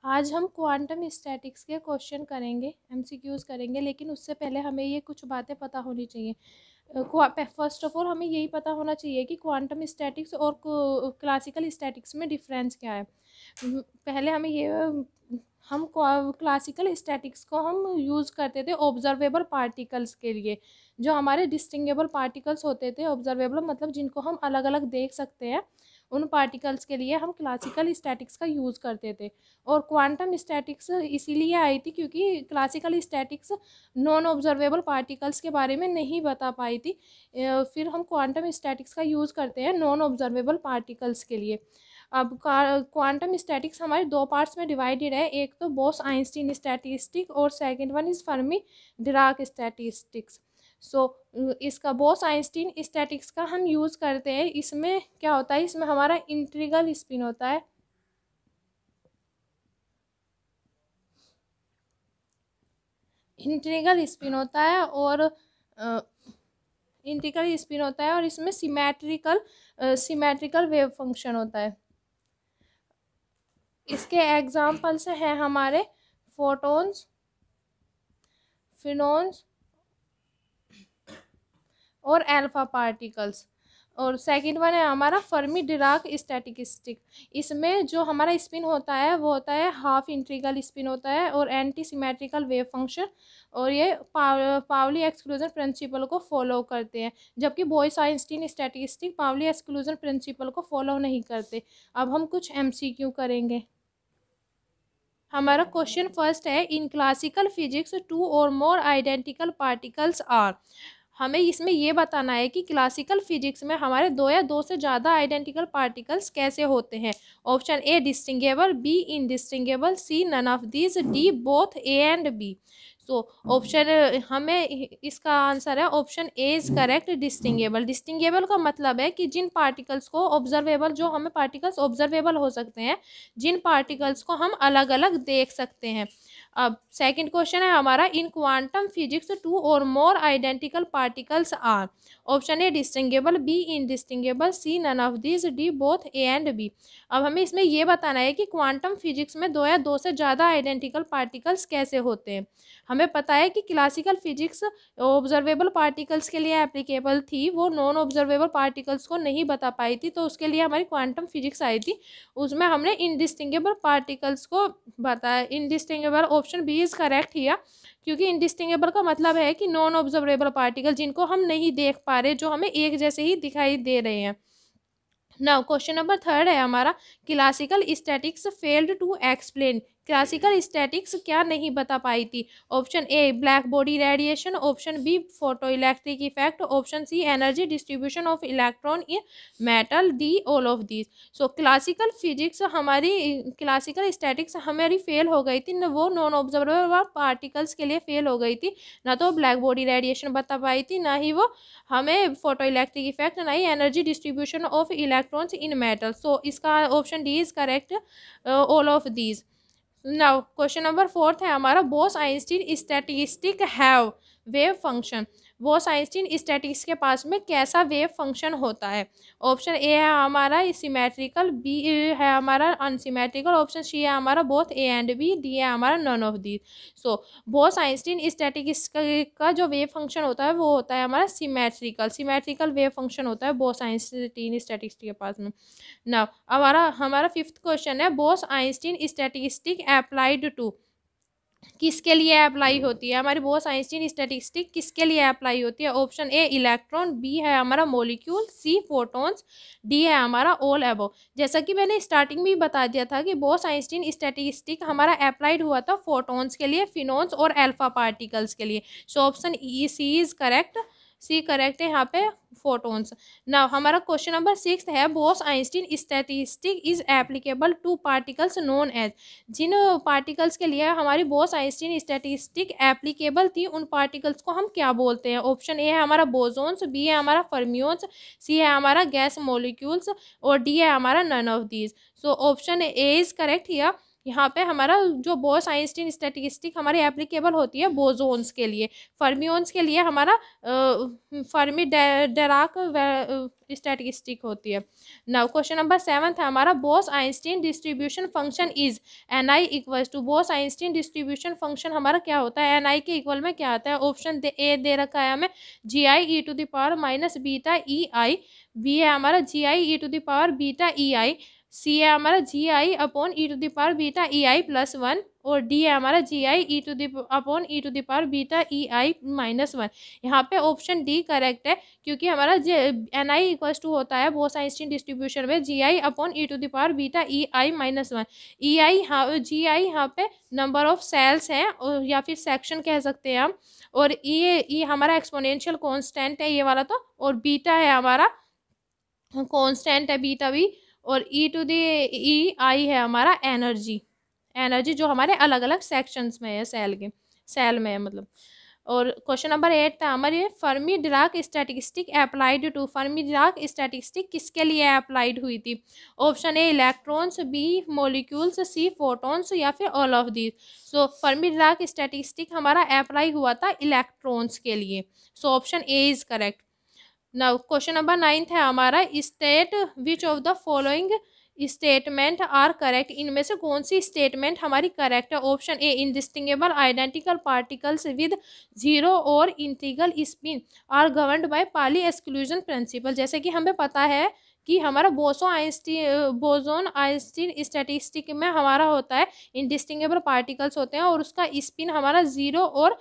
आज हम quantum statics के क्वेश्चन करेंगे, एमसीक्यूज करेंगे, लेकिन उससे पहले हमें ये कुछ बातें पता होनी चाहिए। फर्स्ट ऑफ ऑल हमें यही पता होना चाहिए कि क्वांटम स्टैटिक्स और क्लासिकल स्टैटिक्स में डिफरेंस क्या है। पहले हमें ये हम क्लासिकल स्टैटिक्स को हम यूज़ करते थे ऑब्जर्वेबल पार्टिकल्स के लिए। जो हमारे डिस्टिंगेबल पार्टिकल्स होते थे, ऑब्जर्वेबल मतलब जिनको हम अलग अलग देख सकते हैं, उन पार्टिकल्स के लिए हम क्लासिकल स्टैटिक्स का यूज़ करते थे। और क्वांटम स्टैटिक्स इसीलिए आई थी क्योंकि classical statics non observable particles के बारे में नहीं बता पाई थी। फिर हम क्वांटम स्टैटिक्स का यूज़ करते हैं नॉन ऑब्जर्वेबल पार्टिकल्स के लिए। अब क्वांटम स्टैटिक्स हमारे दो पार्ट्स में डिवाइडेड है, एक तो बोस आइंस्टीन स्टैटिस्टिक और second one is Fermi Dirac statistics. So इसका बोस आइंस्टीन स्टैटिक्स का हम यूज़ करते हैं। इसमें क्या होता है, इसमें हमारा इंटीग्रल स्पिन होता है। इंटीग्रल स्पिन होता है और इंटीग्रल स्पिन होता है और इसमें सिमेट्रिकल वेव फंक्शन होता है। इसके एग्जाम्पल्स हैं हमारे फोटॉन्स, फिनॉन्स और अल्फा पार्टिकल्स। और सेकंड वन है हमारा फर्मी डिराक स्टैटिस्टिक। इसमें जो हमारा स्पिन होता है वो होता है हाफ इंटीग्रल स्पिन होता है और एंटी सिमेट्रिकल वेव फंक्शन, और ये पावली एक्सक्लूजन प्रिंसिपल को फॉलो करते हैं, जबकि बोयस आइंस्टीन स्टैटिस्टिक पावली एक्सक्लूजन प्रिंसिपल को फॉलो नहीं करते। अब हम कुछ एमसीक्यू करेंगे। हमारा क्वेश्चन फर्स्ट है, in classical physics two or more identical particles are. हमें इसमें ये बताना है कि क्लासिकल फिजिक्स में हमारे दो या दो से ज़्यादा आइडेंटिकल पार्टिकल्स कैसे होते हैं। Option A distinguishable, B indistinguishable, C none of these, D both A and B. So option हमें इसका आंसर है option A is correct, distinguishable. Distinguishable का मतलब है कि जिन पार्टिकल्स को ऑब्जर्वेबल, जो हमें पार्टिकल्स ऑब्जर्वेबल हो सकते हैं, जिन पार्टिकल्स को हम अलग अलग देख सकते हैं। अब सेकंड क्वेश्चन है हमारा, इन quantum physics two or more identical particles are. Option A distinguishable, B indistinguishable, C none of these, D both A and B. अब हमें इसमें यह बताना है कि क्वांटम फिजिक्स में दो या दो से ज़्यादा आइडेंटिकल पार्टिकल्स कैसे होते हैं। हमें पता है कि क्लासिकल फिजिक्स ऑब्जर्वेबल पार्टिकल्स के लिए एप्लीकेबल थी, वो नॉन ऑब्जर्वेबल पार्टिकल्स को नहीं बता पाई थी, तो उसके लिए हमारी क्वांटम फिजिक्स आई थी। उसमें हमने इनडिस्टिंगेबल पार्टिकल्स को बताया। Indistinguishable option B is correct here, क्योंकि इनडिस्टिंगेबल का मतलब है कि नॉन ऑब्जर्वेबल पार्टिकल, जिनको हम नहीं देख पा रहे, जो हमें एक जैसे ही दिखाई दे रहे हैं। नाउ क्वेश्चन नंबर थर्ड है हमारा, classical statics failed to explain. Classical statics क्या नहीं बता पाई थी। Option A black body radiation, option B photoelectric effect, option C energy distribution of electron in metal, D all of these. So classical physics हमारी, classical statics हमारी fail हो गई थी, वो नॉन ऑब्जर्वेबल पार्टिकल्स के लिए fail हो गई थी। ना तो ब्लैक बॉडी रेडिएशन बता पाई थी, ना ही वो हमें फोटो इलेक्ट्रिक इफेक्ट, ना ही energy distribution of electrons in metal. So इसका option D is correct, all of these. Now question number fourth है हमारा, Bose Einstein statistic have wave function. Bose Einstein statistics के पास में कैसा वेव फंक्शन होता है। ऑप्शन ए है हमारा सिमेट्रिकल, बी है हमारा अनसिमेट्रिकल, ऑप्शन सी है हमारा both A and B, D है हमारा none of the. So Bose Einstein statistics का जो वेव फंक्शन होता है वो होता है हमारा सिमेट्रिकल। सिमेट्रिकल वेव फंक्शन होता है बोस आइंस्टीन स्टैटिस्टिक्स के पास में। नाउ हमारा हमारा फिफ्थ क्वेश्चन है, Bose Einstein statistic applied to. किसके लिए अप्लाई होती है हमारी बोस आइंस्टीन स्टैटिस्टिक, किसके लिए अप्लाई होती है। ऑप्शन ए इलेक्ट्रॉन, बी है हमारा मॉलिक्यूल, सी फोटॉन्स, डी है हमारा ऑल अबव। जैसा कि मैंने स्टार्टिंग में ही बता दिया था कि बोस आइंस्टीन स्टैटिस्टिक हमारा अप्लाइड हुआ था फोटॉन्स के लिए, फिनॉन्स और अल्फा पार्टिकल्स के लिए। So option E C is correct, C correct है यहाँ पे फोटॉन्स। नाउ हमारा क्वेश्चन नंबर सिक्स है, Bose Einstein statistic is applicable to particles known as. जिन पार्टिकल्स के लिए हमारी बोस आइंस्टीन स्टैटिस्टिक एप्लीकेबल थी, उन पार्टिकल्स को हम क्या बोलते हैं। ऑप्शन ए है हमारा बोसोन्स, बी है हमारा फर्मियोन्स, सी है हमारा गैस मॉलिक्यूल्स और डी है हमारा none of these. So option A is correct here, यहाँ पे हमारा जो बोस आइंस्टीन स्टैटिस्टिक हमारी एप्लीकेबल होती है बोसोन्स के लिए। फर्मियोन्स के लिए हमारा फर्मी डेराक स्टैटिस्टिक होती है। नाउ क्वेश्चन नंबर 7 है हमारा Bose Einstein distribution function is N I equals to. Bose Einstein distribution function हमारा क्या होता है, एन आई के इक्वल में क्या आता है। ऑप्शन ए दे रखा है हमें g i e to the power minus beta e i, B है हमारा g i e to the power beta e i, C है हमारा g i upon e to the power beta e i plus one, और D है हमारा g i e to the upon e to the power beta e i minus one. यहाँ पे option D correct है, क्योंकि हमारा N I equals to होता है बोस आइंस्टीन डिस्ट्रीब्यूशन में g i upon e to the power beta e i minus one. E i g i यहाँ पे नंबर ऑफ सेल्स हैं या फिर सेक्शन कह सकते हैं हम, और ई हमारा एक्सपोनेंशियल कॉन्स्टेंट है ये वाला तो, और बीटा है हमारा कॉन्स्टेंट है बीटा भी, और ई टू दी ई आई है हमारा एनर्जी, एनर्जी जो हमारे अलग अलग सेक्शंस में है सेल में है मतलब। और क्वेश्चन नंबर 8 था हमारे Fermi Dirac statistic applied to. Fermi Dirac statistic किसके लिए अप्लाइड हुई थी। Option A electrons, B molecules, C photons, या फिर all of these. So Fermi Dirac statistic हमारा अप्लाई हुआ था इलेक्ट्रॉन्स के लिए। So option A is correct. Now question number 9 है हमारा state which of the following statement are correct. इनमें से कौन सी स्टेटमेंट हमारी करेक्ट है। Option A इंडिस्टिंगेबल identical particles with zero और integral spin are governed by Pauli exclusion principle. जैसे कि हमें पता है कि हमारा बोसोन आइंस्टीन स्टैटिस्टिक में हमारा होता है इंडिस्टिंगेबल पार्टिकल्स होते हैं और उसका स्पिन हमारा जीरो और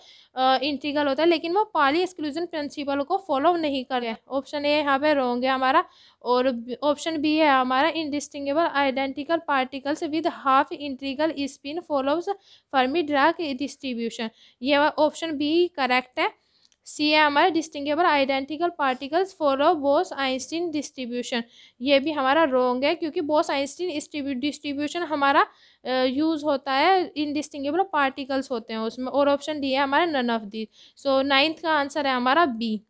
इंटीग्रल होता है, लेकिन वो पाली एक्सक्लूजन प्रिंसिपल को फॉलो नहीं करे। ऑप्शन ए यहाँ पे रॉन्ग है हमारा, और ऑप्शन बी है हमारा indistinguishable identical particles with half integral spin follows Fermi Dirac distribution. ये ऑप्शन बी करेक्ट है। सी है हमारा distinguishable identical particles follow Bose Einstein distribution, ये भी हमारा रॉन्ग है, क्योंकि बोस आइंस्टीन डिस्ट्रीब्यूशन हमारा यूज़ होता है इनडिस्टिंगेबल पार्टिकल्स होते हैं उसमें, और ऑप्शन डी है हमारा none of the. So 9th का आंसर है हमारा बी,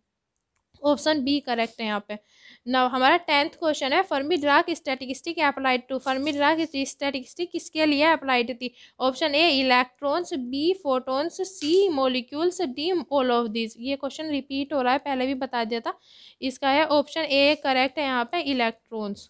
ऑप्शन बी करेक्ट है यहाँ पे। नाउ हमारा 10th क्वेश्चन है Fermi Dirac statistic applied to. Fermi Dirac statistic किसके लिए अप्लाइड थी। Option A electrons, B photons, C molecules, D all of this. ये क्वेश्चन रिपीट हो रहा है, पहले भी बता दिया था। इसका है ऑप्शन ए करेक्ट है यहाँ पे इलेक्ट्रॉन्स।